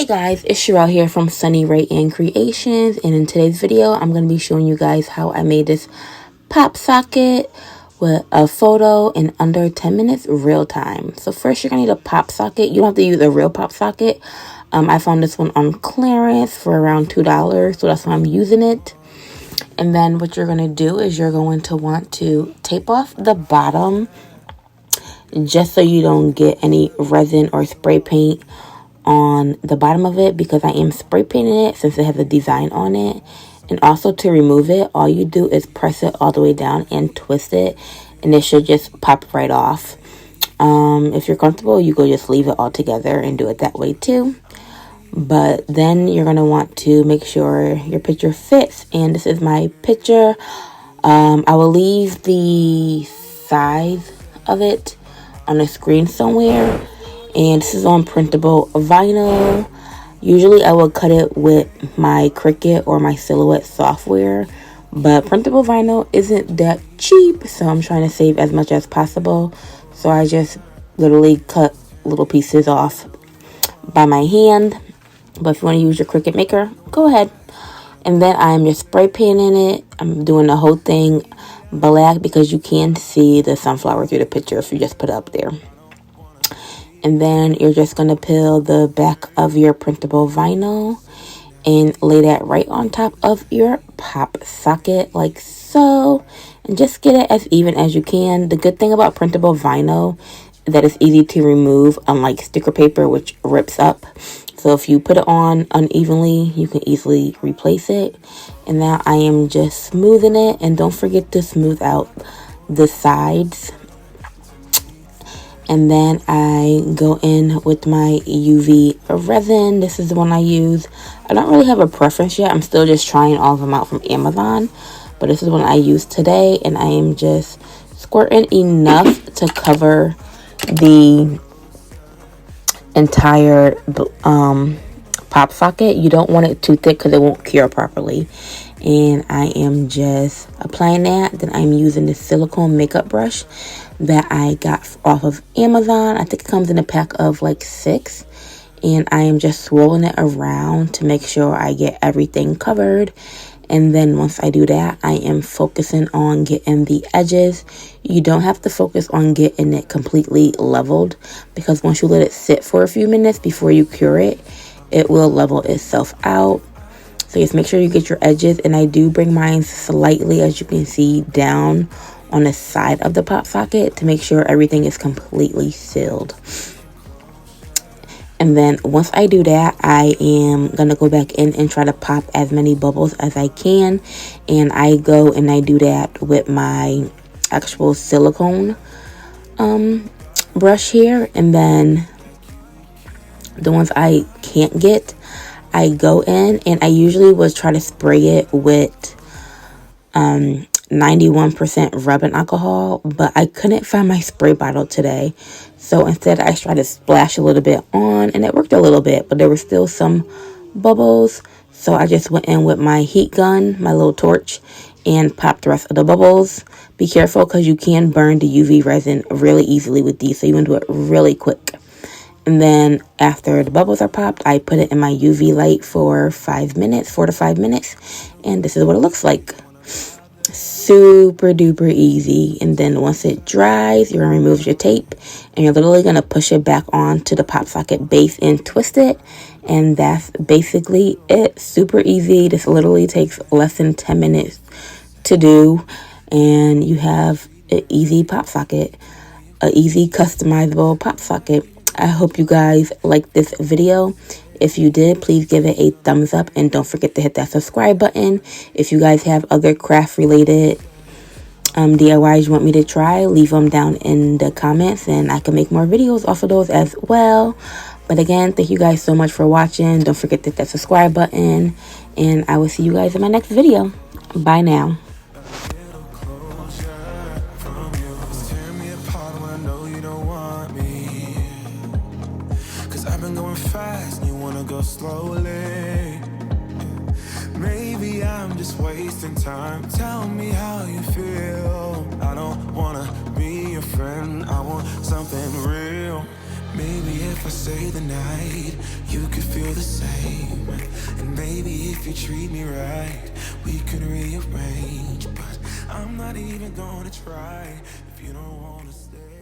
Hey guys, it's Sherelle here from Sunny Ray and Creations, and in today's video I'm going to be showing you guys how I made this pop socket with a photo in under 10 minutes real time. So first you're going to need a pop socket. You don't have to use a real pop socket. I found this one on clearance for around $2, so that's why I'm using it. And then what you're going to do is you're going to want to tape off the bottom just so you don't get any resin or spray paint on the bottom of it, because I am spray painting it since it has a design on it. And also to remove it, all you do is press it all the way down and twist it, and it should just pop right off. If you're comfortable, you could just leave it all together and do it that way too. But then you're going to want to make sure your picture fits, and this is my picture. I will leave the size of it on the screen somewhere. And this is on printable vinyl. Usually I will cut it with my Cricut or my Silhouette software, but printable vinyl isn't that cheap, so I'm trying to save as much as possible. So I just literally cut little pieces off by my hand. But if you want to use your Cricut maker, go ahead. And then I'm just spray painting it. I'm doing the whole thing black because you can see the sunflower through the picture if you just put it up there. And then you're just going to peel the back of your printable vinyl and lay that right on top of your pop socket like so. And just get it as even as you can. The good thing about printable vinyl is that it's easy to remove, unlike sticker paper, which rips up. So if you put it on unevenly, you can easily replace it. And now I am just smoothing it. And don't forget to smooth out the sides. And then I go in with my UV resin. This is the one I use. I don't really have a preference yet. I'm still just trying all of them out from Amazon. But this is one I use today. And I am just squirting enough to cover the entire pop socket. You don't want it too thick because it won't cure properly. And I am just applying that. Then I'm using this silicone makeup brush that I got off of Amazon. I think it comes in a pack of like 6. And I am just swirling it around to make sure I get everything covered. And then once I do that, I am focusing on getting the edges. You don't have to focus on getting it completely leveled, because once you let it sit for a few minutes before you cure it, it will level itself out. So just make sure you get your edges, and I do bring mine slightly, as you can see, down on the side of the pop socket to make sure everything is completely sealed. And then once I do that, I am going to go back in and try to pop as many bubbles as I can. And I go and I do that with my actual silicone brush here. And then the ones I can't get, I go in and I usually would try to spray it with 91% rubbing alcohol, but I couldn't find my spray bottle today. So instead I tried to splash a little bit on, and it worked a little bit, but there were still some bubbles. So I just went in with my heat gun, my little torch, and popped the rest of the bubbles. Be careful because you can burn the UV resin really easily with these, so you want to do it really quick. And then after the bubbles are popped, I put it in my UV light for 5 minutes, 4 to 5 minutes. And this is what it looks like. Super duper easy. And then once it dries, you're going to remove your tape. And you're literally going to push it back onto the pop socket base and twist it. And that's basically it. Super easy. This literally takes less than 10 minutes to do. And you have an easy pop socket. An easy customizable pop socket. I hope you guys liked this video. If you did, please give it a thumbs up, and don't forget to hit that subscribe button. If you guys have other craft related DIYs you want me to try, leave them down in the comments and I can make more videos off of those as well. But again, thank you guys so much for watching. Don't forget to hit that subscribe button, and I will see you guys in my next video. Bye now. I've been going fast and you wanna go slowly. Maybe I'm just wasting time. Tell me how you feel. I don't wanna be your friend, I want something real. Maybe if I stay the night, you could feel the same. And maybe if you treat me right, we could rearrange. But I'm not even gonna try if you don't wanna stay.